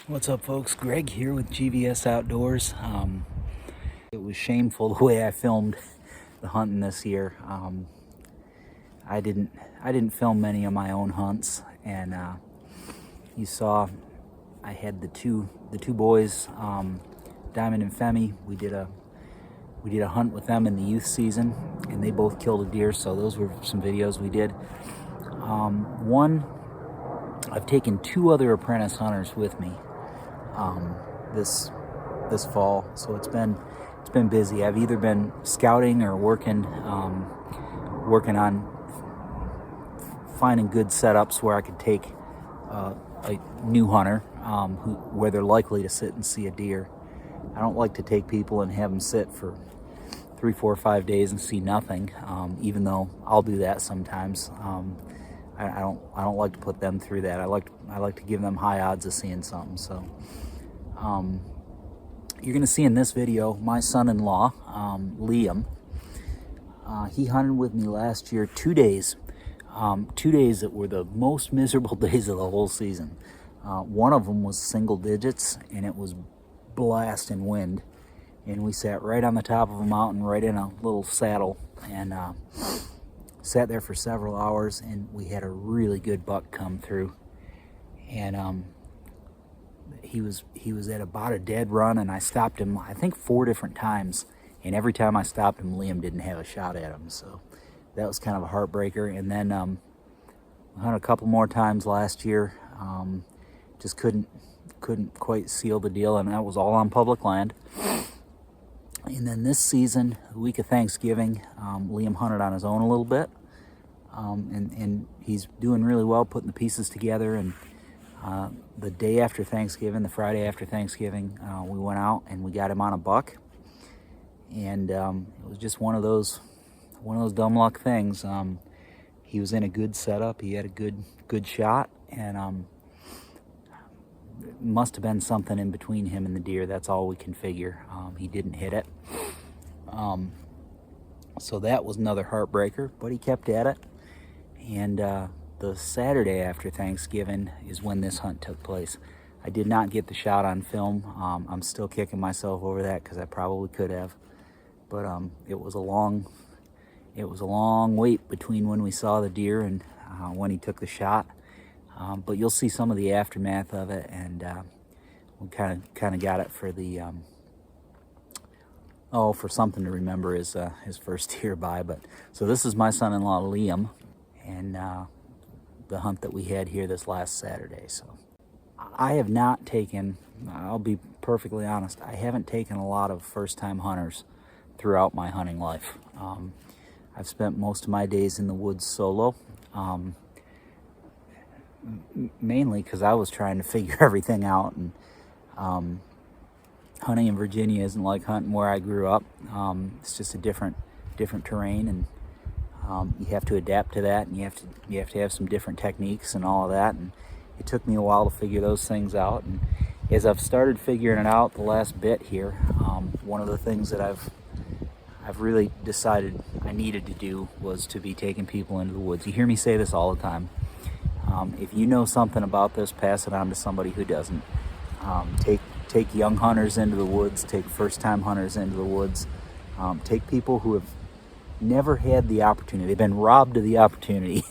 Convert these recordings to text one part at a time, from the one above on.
What's up, folks? Greg here with GVS Outdoors. It was shameful the way I filmed the hunting this year. I didn't film many of my own hunts, and you saw I had the two boys, Diamond and Femi. We did a hunt with them in the youth season, and they both killed a deer. So those were some videos we did. I've taken two other apprentice hunters with me this fall, so it's been busy. I've either been scouting or working on finding good setups where I could take a new hunter where they're likely to sit and see a deer. I don't like to take people and have them sit for 3, 4, 5 days and see nothing, even though I'll do that sometimes. I don't like to put them through that. I like to give them high odds of seeing something. So you're gonna see in this video my son-in-law, Liam. He hunted with me last year 2 days. 2 days that were the most miserable days of the whole season. One of them was single digits, and it was blasting wind, and we sat right on the top of a mountain, right in a little saddle, and sat there for several hours, and we had a really good buck come through, and he was at about a dead run, and I stopped him I think 4 different times, and every time I stopped him, Liam didn't have a shot at him. So that was kind of a heartbreaker. And then I hunted a couple more times last year, just couldn't quite seal the deal, and that was all on public land. And then this season, the week of Thanksgiving, Liam hunted on his own a little bit, and he's doing really well putting the pieces together. And the day after Thanksgiving, the Friday after Thanksgiving, we went out and we got him on a buck, and it was just one of those dumb luck things. He was in a good setup, he had a good shot, and it must have been something in between him and the deer. That's all we can figure. He didn't hit it, so that was another heartbreaker, but he kept at it. And the Saturday after Thanksgiving is when this hunt took place. I did not get the shot on film. I'm still kicking myself over that because I probably could have, but it was a long wait between when we saw the deer and when he took the shot. But you'll see some of the aftermath of it, and we kind of got it for the for something to remember his first deer by. But so this is my son-in-law Liam, and the hunt that we had here this last Saturday. So I have not taken, I'll be perfectly honest, I haven't taken a lot of first-time hunters throughout my hunting life. I've spent most of my days in the woods solo, mainly because I was trying to figure everything out, and hunting in Virginia isn't like hunting where I grew up. It's just a different terrain, and you have to adapt to that, and you have to have some different techniques and all of that. And it took me a while to figure those things out. And as I've started figuring it out the last bit here, one of the things that I've really decided I needed to do was to be taking people into the woods. You hear me say this all the time. If you know something about this, pass it on to somebody who doesn't. Take young hunters into the woods, take first-time hunters into the woods, take people who have never had the opportunity. They've been robbed of the opportunity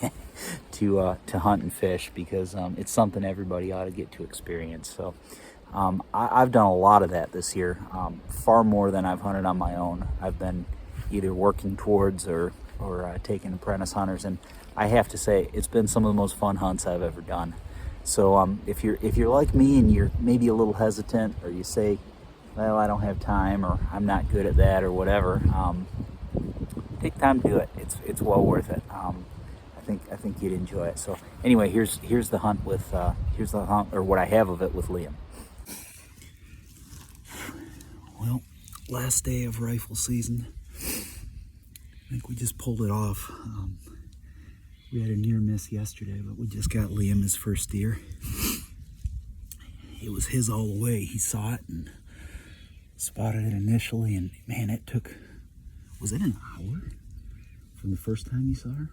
to hunt and fish, because it's something everybody ought to get to experience. So I've done a lot of that this year, far more than I've hunted on my own. I've been either working towards or taking apprentice hunters, and I have to say it's been some of the most fun hunts I've ever done. So if you're like me and you're maybe a little hesitant, or you say, well, I don't have time, or I'm not good at that, or whatever, take time to do it. It's well worth it. I think you'd enjoy it. So anyway, here's the hunt with or what I have of it with Liam. Well, last day of rifle season. I think we just pulled it off. We had a near miss yesterday, but we just got Liam his first deer. It was his all the way. He saw it and spotted it initially, and man, it took, was it an hour from the first time you saw her?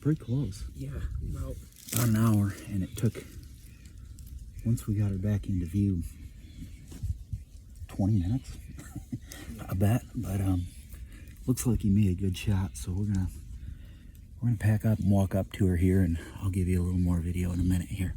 Pretty close. Yeah, about an hour, and it took once we got her back into view, 20 minutes, I bet. But looks like he made a good shot, so we're gonna pack up and walk up to her here, and I'll give you a little more video in a minute here.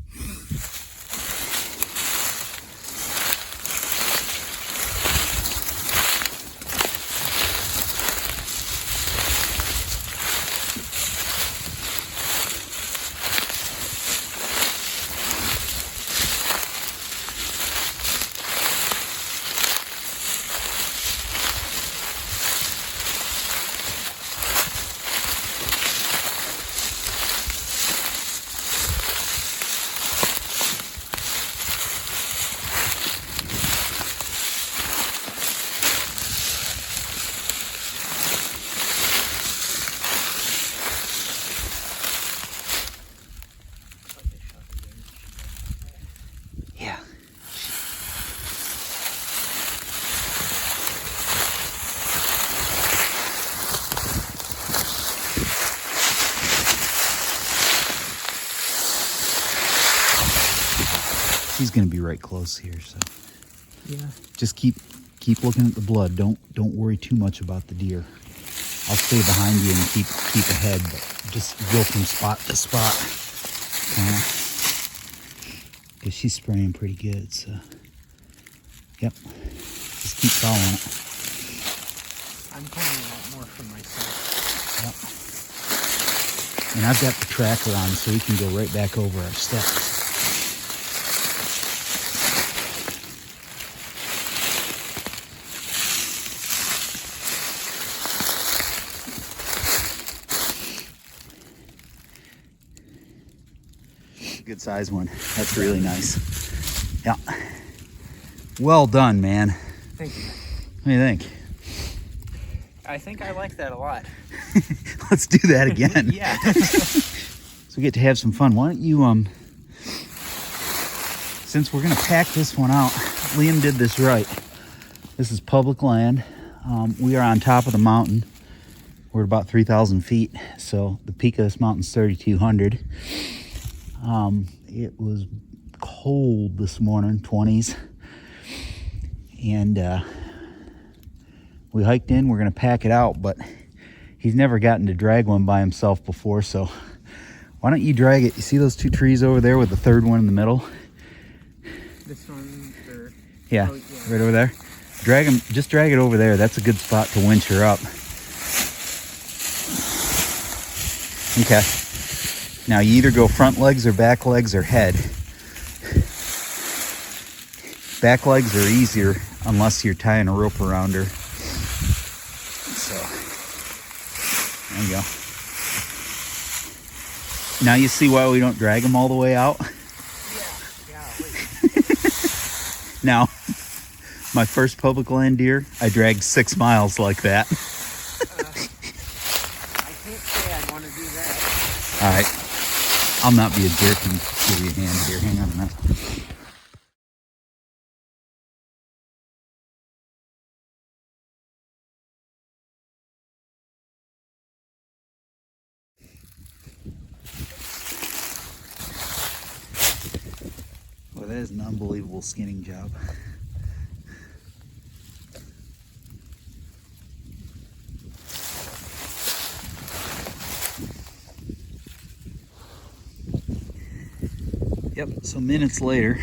Yeah. She's gonna be right close here, so yeah. just keep looking at the blood. Don't worry too much about the deer. I'll stay behind you and keep ahead, but just go from spot to spot, because she's spraying pretty good. So, yep, just keep following it. I'm pulling a lot more for myself. Yep. And I've got the tracker on, so we can go right back over our steps. Good size one. That's really nice. Yeah. Well done, man. Thank you. What do you think? I think I like that a lot. Let's do that again. Yeah. So we get to have some fun. Why don't you, since we're gonna pack this one out, Liam did this right. This is public land. We are on top of the mountain. We're at about 3,000 feet. So the peak of this mountain's 3,200. It was cold this morning, 20s, and we hiked in. We're gonna pack it out, but he's never gotten to drag one by himself before, so why don't you drag it? You see those two trees over there with the third one in the middle? This one, or... Yeah, oh, yeah, right over there. Drag him, just drag it over there. That's a good spot to winch her up. Okay. Now you either go front legs or back legs or head. Back legs are easier unless you're tying a rope around her. So, there you go. Now you see why we don't drag them all the way out? Yeah, wait. Now, my first public land deer, I dragged 6 miles like that. I can't say I'd want to do that. All right. I'll not be a jerk and give you a hand here. Hang on a minute. Well, that is an unbelievable skinning job. Yep, so minutes later,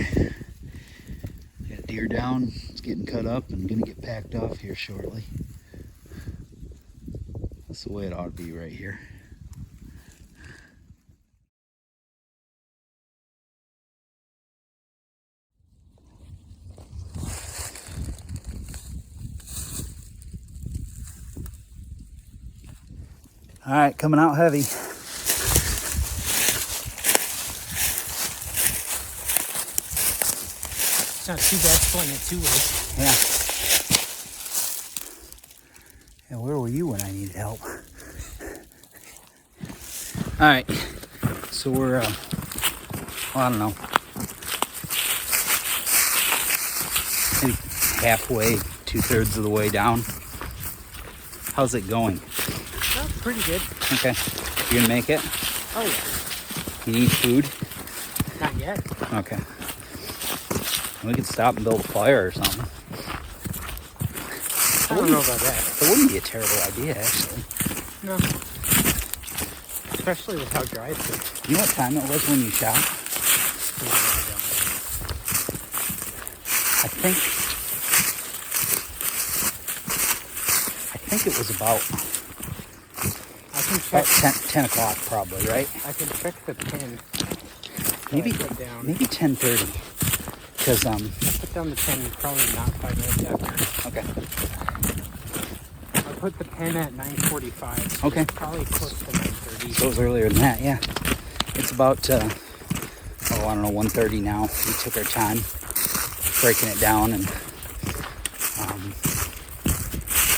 got deer down, it's getting cut up and gonna get packed off here shortly. That's the way it ought to be right here. All right, coming out heavy. It's not too bad pulling it 2 ways. Yeah. Yeah, where were you when I needed help? All right, so we're, well, I don't know, maybe halfway, 2/3 of the way down. How's it going? Oh, pretty good. Okay, you gonna make it? Oh, yeah. You need food? Not yet. Okay. We could stop and build a fire or something. I don't know about that. It wouldn't be a terrible idea, actually. No. Especially with how dry it's been. You know what time it was when you shot? No, I don't. I think it was about I can check. 10 o'clock probably, right? I can check the pin. Maybe I put down. maybe 10:30. Because I put down the pin probably not 5 minutes after. okay. I put the pin at 9:45. So Okay. it's probably close to 9:30. So it was earlier than that, yeah. It's about I don't know, 1:30 now. We took our time breaking it down, and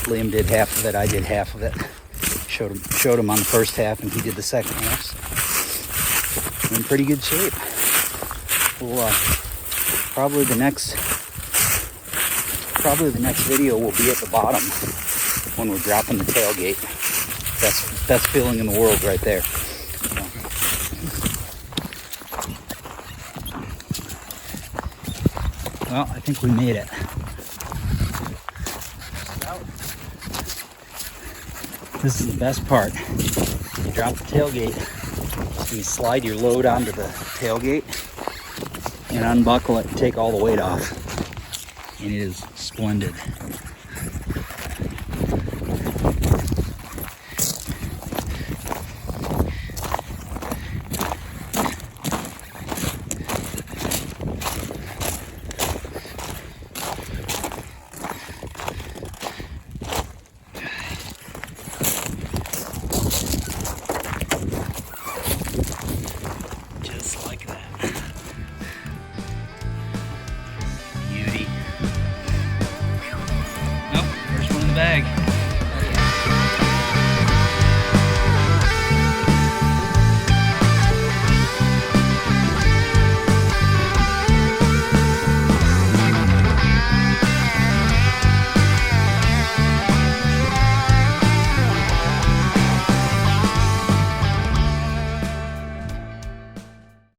Liam did half of it, I did half of it. Showed him on the first half, and he did the second half. So we're in pretty good shape. We'll probably the next video will be at the bottom when we're dropping the tailgate. Best feeling in the world right there. So. Well, I think we made it. This is the best part. You drop the tailgate, and you slide your load onto the tailgate and unbuckle it and take all the weight off. And it is splendid. Just like that. Beauty. Nope, first one in the bag.